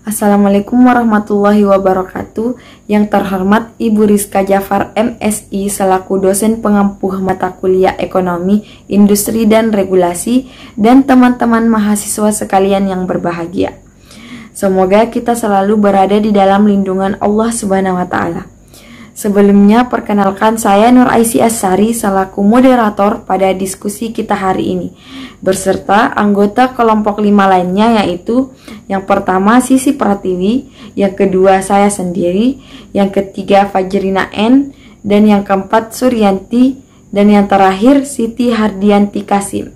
Assalamualaikum warahmatullahi wabarakatuh. Yang terhormat Ibu Rizka Jafar MSI selaku dosen pengampuh mata kuliah Ekonomi, Industri dan Regulasi, dan teman-teman mahasiswa sekalian yang berbahagia. Semoga kita selalu berada di dalam lindungan Allah Subhanahu wa taala. Sebelumnya, perkenalkan saya Nur Aisy As-Sari selaku moderator pada diskusi kita hari ini, beserta anggota kelompok 5 lainnya, yaitu yang pertama Sisi Pratiwi, yang kedua saya sendiri, yang ketiga Fajrina N, dan yang keempat Suryanti, dan yang terakhir Siti Hardianti Kasim.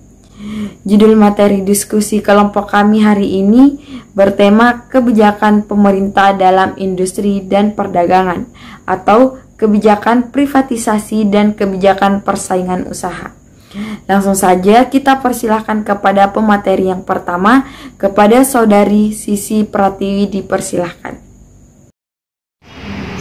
Judul materi diskusi kelompok kami hari ini bertema kebijakan pemerintah dalam industri dan perdagangan atau kebijakan privatisasi dan kebijakan persaingan usaha. Langsung saja kita persilahkan kepada pemateri yang pertama, kepada Saudari Sisi Pratiwi, dipersilahkan.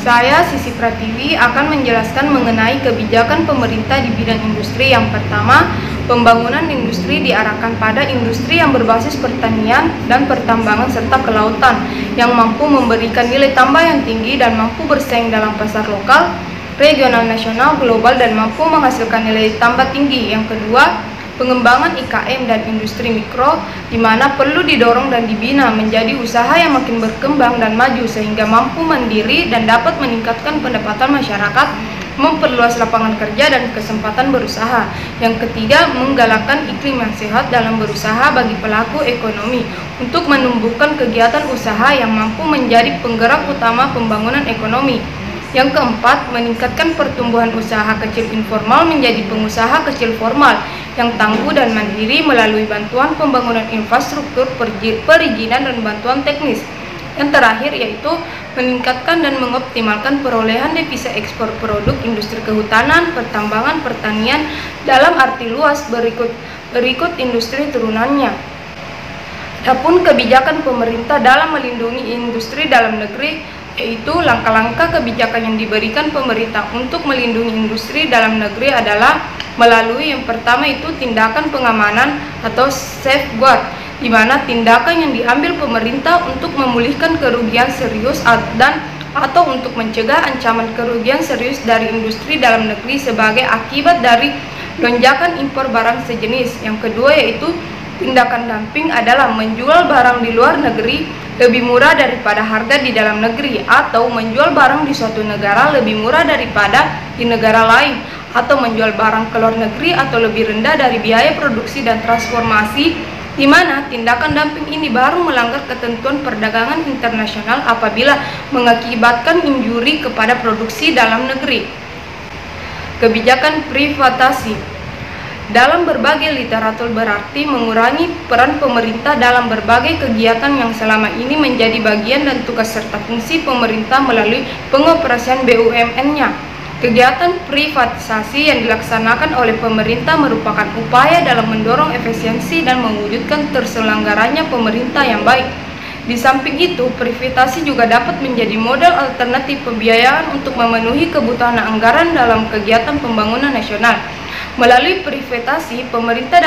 Saya, Sisi Pratiwi, akan menjelaskan mengenai kebijakan pemerintah di bidang industri. Yang pertama, pembangunan industri diarahkan pada industri yang berbasis pertanian dan pertambangan serta kelautan, yang mampu memberikan nilai tambah yang tinggi dan mampu bersaing dalam pasar lokal, regional, nasional, global, dan mampu menghasilkan nilai tambah tinggi. Yang kedua, pengembangan IKM dan industri mikro, di mana perlu didorong dan dibina menjadi usaha yang makin berkembang dan maju sehingga mampu mandiri dan dapat meningkatkan pendapatan masyarakat, memperluas lapangan kerja dan kesempatan berusaha. Yang ketiga, menggalakkan iklim yang sehat dalam berusaha bagi pelaku ekonomi untuk menumbuhkan kegiatan usaha yang mampu menjadi penggerak utama pembangunan ekonomi. Yang keempat, meningkatkan pertumbuhan usaha kecil informal menjadi pengusaha kecil formal yang tangguh dan mandiri melalui bantuan pembangunan infrastruktur, perizinan, dan bantuan teknis. Yang terakhir yaitu meningkatkan dan mengoptimalkan perolehan devisa ekspor produk industri kehutanan, pertambangan, pertanian dalam arti luas berikut industri turunannya. Adapun kebijakan pemerintah dalam melindungi industri dalam negeri, yaitu langkah-langkah kebijakan yang diberikan pemerintah untuk melindungi industri dalam negeri adalah melalui yang pertama itu tindakan pengamanan atau safeguard, di mana tindakan yang diambil pemerintah untuk memulihkan kerugian serius atau untuk mencegah ancaman kerugian serius dari industri dalam negeri sebagai akibat dari lonjakan impor barang sejenis. Yang kedua yaitu tindakan dumping adalah menjual barang di luar negeri lebih murah daripada harga di dalam negeri, atau menjual barang di suatu negara lebih murah daripada di negara lain, atau menjual barang ke luar negeri atau lebih rendah dari biaya produksi dan transformasi, di mana tindakan dumping ini baru melanggar ketentuan perdagangan internasional apabila mengakibatkan injuri kepada produksi dalam negeri. Kebijakan privatisasi dalam berbagai literatur berarti mengurangi peran pemerintah dalam berbagai kegiatan yang selama ini menjadi bagian dan tugas serta fungsi pemerintah melalui pengoperasian BUMN-nya. Kegiatan privatisasi yang dilaksanakan oleh pemerintah merupakan upaya dalam mendorong efisiensi dan mewujudkan terselenggaranya pemerintah yang baik. Di samping itu, privatisasi juga dapat menjadi modal alternatif pembiayaan untuk memenuhi kebutuhan anggaran dalam kegiatan pembangunan nasional. Melalui privatisasi, pemerintah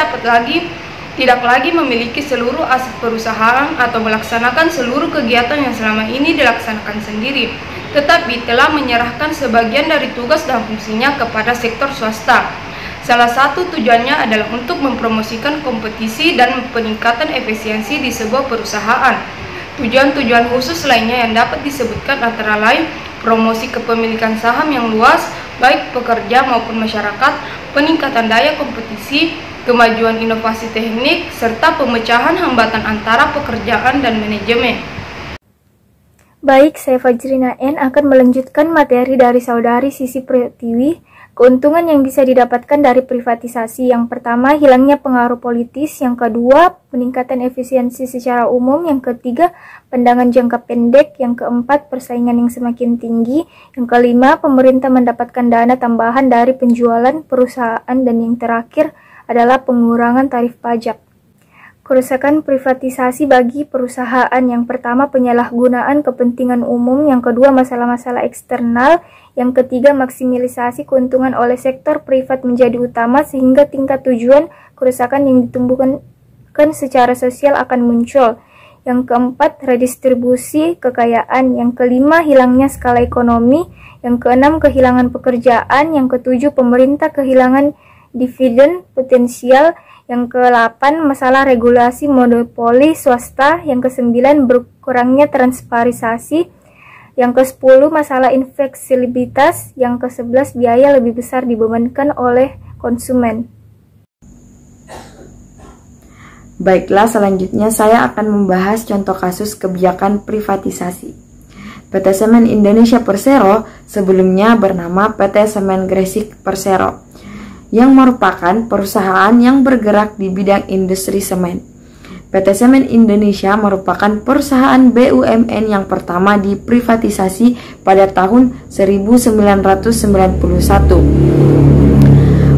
tidak lagi memiliki seluruh aset perusahaan atau melaksanakan seluruh kegiatan yang selama ini dilaksanakan sendiri, tetapi telah menyerahkan sebagian dari tugas dan fungsinya kepada sektor swasta. Salah satu tujuannya adalah untuk mempromosikan kompetisi dan peningkatan efisiensi di sebuah perusahaan. Tujuan-tujuan khusus lainnya yang dapat disebutkan antara lain promosi kepemilikan saham yang luas, baik pekerja maupun masyarakat, peningkatan daya kompetisi, kemajuan inovasi teknik, serta pemecahan hambatan antara pekerjaan dan manajemen. Baik, saya Fajrina N akan melanjutkan materi dari Saudari Sisi Pratiwi. Keuntungan yang bisa didapatkan dari privatisasi, yang pertama hilangnya pengaruh politis, yang kedua peningkatan efisiensi secara umum, yang ketiga pandangan jangka pendek, yang keempat persaingan yang semakin tinggi, yang kelima pemerintah mendapatkan dana tambahan dari penjualan perusahaan, dan yang terakhir adalah pengurangan tarif pajak. Kerusakan privatisasi bagi perusahaan, yang pertama penyalahgunaan kepentingan umum, yang kedua masalah-masalah eksternal, yang ketiga maksimisasi keuntungan oleh sektor privat menjadi utama sehingga tingkat tujuan kerusakan yang ditumbuhkan secara sosial akan muncul. Yang keempat, redistribusi kekayaan. Yang kelima, hilangnya skala ekonomi. Yang keenam, kehilangan pekerjaan. Yang ketujuh, pemerintah kehilangan dividen potensial. Yang ke-8, masalah regulasi monopoli swasta. Yang ke-9, berkurangnya transparansi. Yang ke-10, masalah infleksibilitas. Yang ke-11, biaya lebih besar dibebankan oleh konsumen. Baiklah, selanjutnya saya akan membahas contoh kasus kebijakan privatisasi. PT Semen Indonesia Persero sebelumnya bernama PT Semen Gresik Persero, yang merupakan perusahaan yang bergerak di bidang industri semen. PT Semen Indonesia merupakan perusahaan BUMN yang pertama diprivatisasi pada tahun 1991.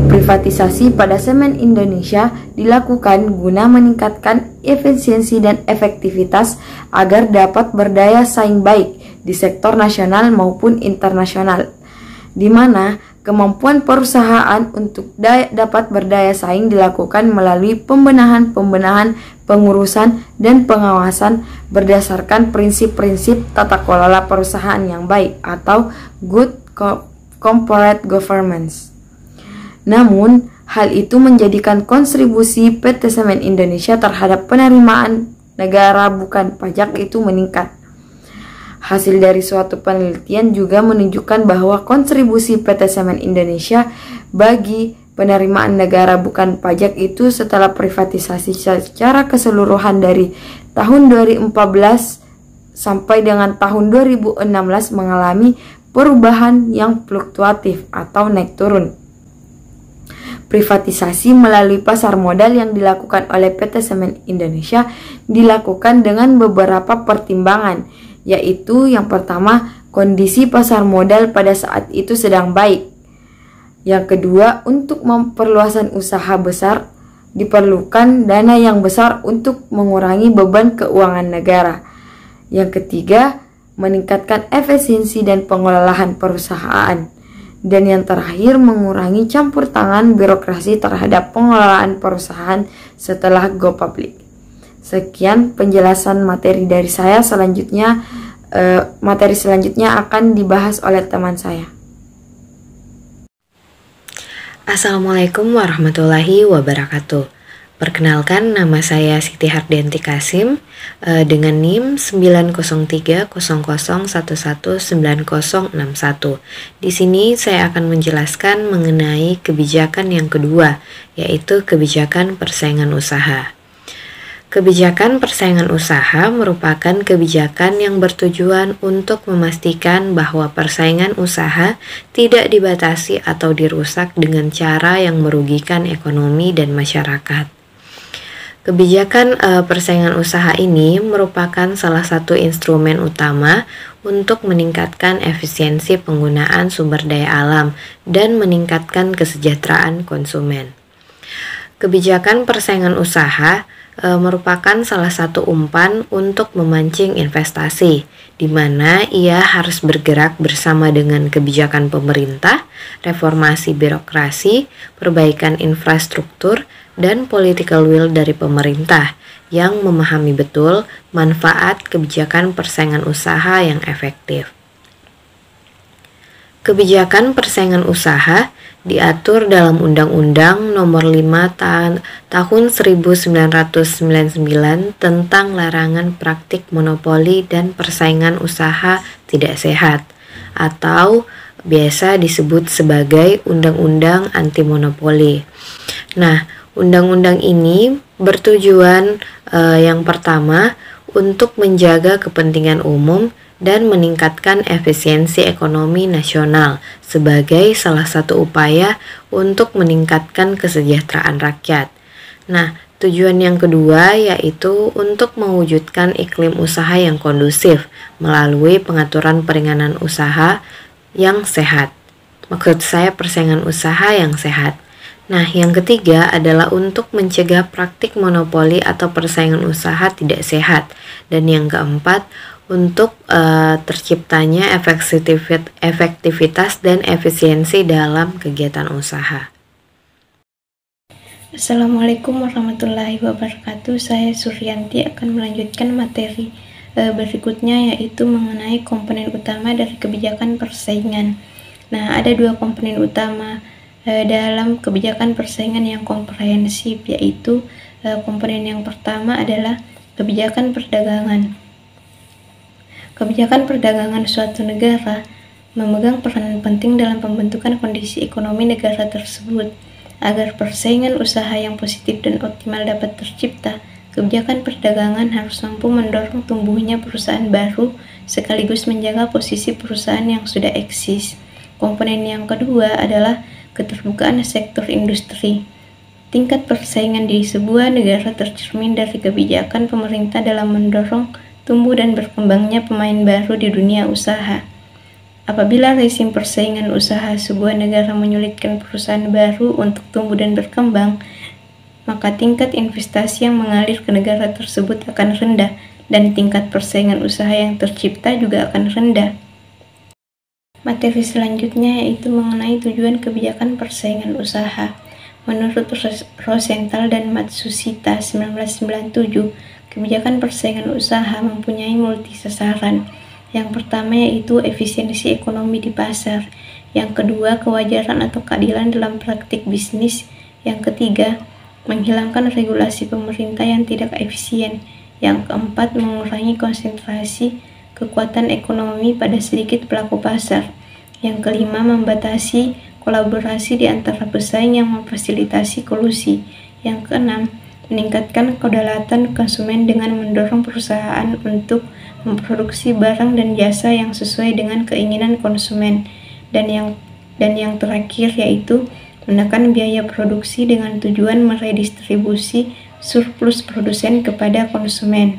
Privatisasi pada Semen Indonesia dilakukan guna meningkatkan efisiensi dan efektivitas agar dapat berdaya saing baik di sektor nasional maupun internasional, di mana kemampuan perusahaan untuk dapat berdaya saing dilakukan melalui pembenahan, pengurusan, dan pengawasan berdasarkan prinsip-prinsip tata kelola perusahaan yang baik atau good corporate governance. Namun, hal itu menjadikan kontribusi PT Semen Indonesia terhadap penerimaan negara bukan pajak itu meningkat. Hasil dari suatu penelitian juga menunjukkan bahwa kontribusi PT Semen Indonesia bagi penerimaan negara bukan pajak itu setelah privatisasi secara keseluruhan dari tahun 2014 sampai dengan tahun 2016 mengalami perubahan yang fluktuatif atau naik turun. Privatisasi melalui pasar modal yang dilakukan oleh PT Semen Indonesia dilakukan dengan beberapa pertimbangan, yaitu yang pertama, kondisi pasar modal pada saat itu sedang baik. Yang kedua, untuk memperluasan usaha besar diperlukan dana yang besar untuk mengurangi beban keuangan negara. Yang ketiga, meningkatkan efisiensi dan pengelolaan perusahaan. Dan yang terakhir, mengurangi campur tangan birokrasi terhadap pengelolaan perusahaan setelah go public. Sekian penjelasan materi dari saya. Selanjutnya, materi selanjutnya akan dibahas oleh teman saya. Assalamualaikum warahmatullahi wabarakatuh. Perkenalkan, nama saya Siti Hardianti Kasim dengan NIM 90300119061. Di sini saya akan menjelaskan mengenai kebijakan yang kedua, yaitu kebijakan persaingan usaha. Kebijakan persaingan usaha merupakan kebijakan yang bertujuan untuk memastikan bahwa persaingan usaha tidak dibatasi atau dirusak dengan cara yang merugikan ekonomi dan masyarakat. Kebijakan persaingan usaha ini merupakan salah satu instrumen utama untuk meningkatkan efisiensi penggunaan sumber daya alam dan meningkatkan kesejahteraan konsumen. Kebijakan persaingan usaha merupakan salah satu umpan untuk memancing investasi, di mana ia harus bergerak bersama dengan kebijakan pemerintah, reformasi birokrasi, perbaikan infrastruktur, dan political will dari pemerintah yang memahami betul manfaat kebijakan persaingan usaha yang efektif. Kebijakan persaingan usaha diatur dalam Undang-Undang Nomor 5 Tahun 1999 tentang larangan praktik monopoli dan persaingan usaha tidak sehat, atau biasa disebut sebagai Undang-Undang Anti Monopoli. Nah, undang-undang ini bertujuan yang pertama untuk menjaga kepentingan umum dan meningkatkan efisiensi ekonomi nasional sebagai salah satu upaya untuk meningkatkan kesejahteraan rakyat. Nah, tujuan yang kedua yaitu untuk mewujudkan iklim usaha yang kondusif melalui pengaturan peringanan usaha yang sehat. Maksud saya persaingan usaha yang sehat. Nah, yang ketiga adalah untuk mencegah praktik monopoli atau persaingan usaha tidak sehat. Dan yang keempat, untuk terciptanya efektivitas dan efisiensi dalam kegiatan usaha. Assalamualaikum warahmatullahi wabarakatuh. Saya Suryanti akan melanjutkan materi berikutnya, yaitu mengenai komponen utama dari kebijakan persaingan. Nah, ada dua komponen utama dalam kebijakan persaingan yang komprehensif, yaitu komponen yang pertama adalah kebijakan perdagangan. Kebijakan perdagangan suatu negara memegang peranan penting dalam pembentukan kondisi ekonomi negara tersebut. Agar persaingan usaha yang positif dan optimal dapat tercipta, kebijakan perdagangan harus mampu mendorong tumbuhnya perusahaan baru sekaligus menjaga posisi perusahaan yang sudah eksis. Komponen yang kedua adalah keterbukaan sektor industri. Tingkat persaingan di sebuah negara tercermin dari kebijakan pemerintah dalam mendorong tumbuh dan berkembangnya pemain baru di dunia usaha. Apabila rezim persaingan usaha sebuah negara menyulitkan perusahaan baru untuk tumbuh dan berkembang, maka tingkat investasi yang mengalir ke negara tersebut akan rendah dan tingkat persaingan usaha yang tercipta juga akan rendah. Materi selanjutnya yaitu mengenai tujuan kebijakan persaingan usaha. Menurut Rosenthal dan Matsushita 1997, kebijakan persaingan usaha mempunyai multi sasaran. Yang pertama yaitu efisiensi ekonomi di pasar. Yang kedua, kewajaran atau keadilan dalam praktik bisnis. Yang ketiga, menghilangkan regulasi pemerintah yang tidak efisien. Yang keempat, mengurangi konsentrasi kekuatan ekonomi pada sedikit pelaku pasar. Yang kelima, membatasi kolaborasi di antara pesaing yang memfasilitasi kolusi. Yang keenam, meningkatkan kedaulatan konsumen dengan mendorong perusahaan untuk memproduksi barang dan jasa yang sesuai dengan keinginan konsumen. Dan yang terakhir yaitu menekan biaya produksi dengan tujuan meredistribusi surplus produsen kepada konsumen.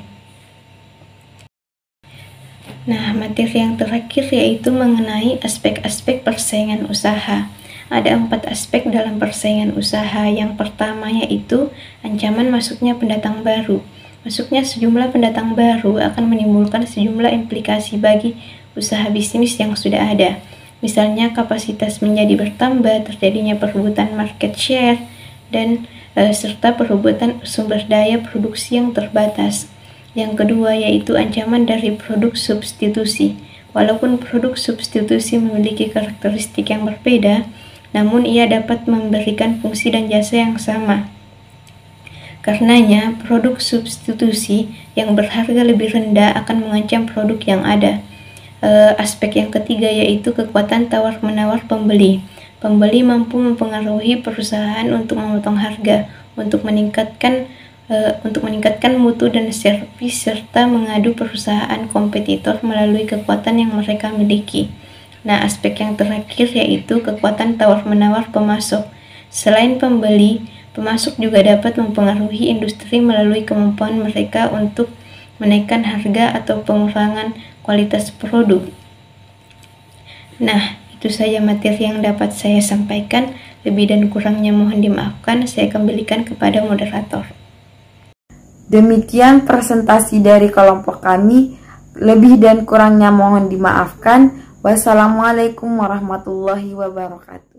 Nah, materi yang terakhir yaitu mengenai aspek-aspek persaingan usaha. Ada 4 aspek dalam persaingan usaha. Yang pertama yaitu ancaman masuknya pendatang baru. Masuknya sejumlah pendatang baru akan menimbulkan sejumlah implikasi bagi usaha bisnis yang sudah ada. Misalnya kapasitas menjadi bertambah, terjadinya perebutan market share, dan serta perebutan sumber daya produksi yang terbatas. Yang kedua yaitu ancaman dari produk substitusi. Walaupun produk substitusi memiliki karakteristik yang berbeda, namun ia dapat memberikan fungsi dan jasa yang sama. Karenanya, produk substitusi yang berharga lebih rendah akan mengancam produk yang ada. Aspek yang ketiga yaitu kekuatan tawar-menawar pembeli. Pembeli mampu mempengaruhi perusahaan untuk memotong harga, untuk meningkatkan mutu dan servis, serta mengadu perusahaan kompetitor melalui kekuatan yang mereka miliki. Nah, aspek yang terakhir yaitu kekuatan tawar-menawar pemasok. Selain pembeli, pemasok juga dapat mempengaruhi industri melalui kemampuan mereka untuk menaikkan harga atau pengurangan kualitas produk. Nah, itu saja materi yang dapat saya sampaikan. Lebih dan kurangnya mohon dimaafkan. Saya kembalikan kepada moderator. Demikian presentasi dari kelompok kami. Lebih dan kurangnya mohon dimaafkan. Wassalamualaikum warahmatullahi wabarakatuh.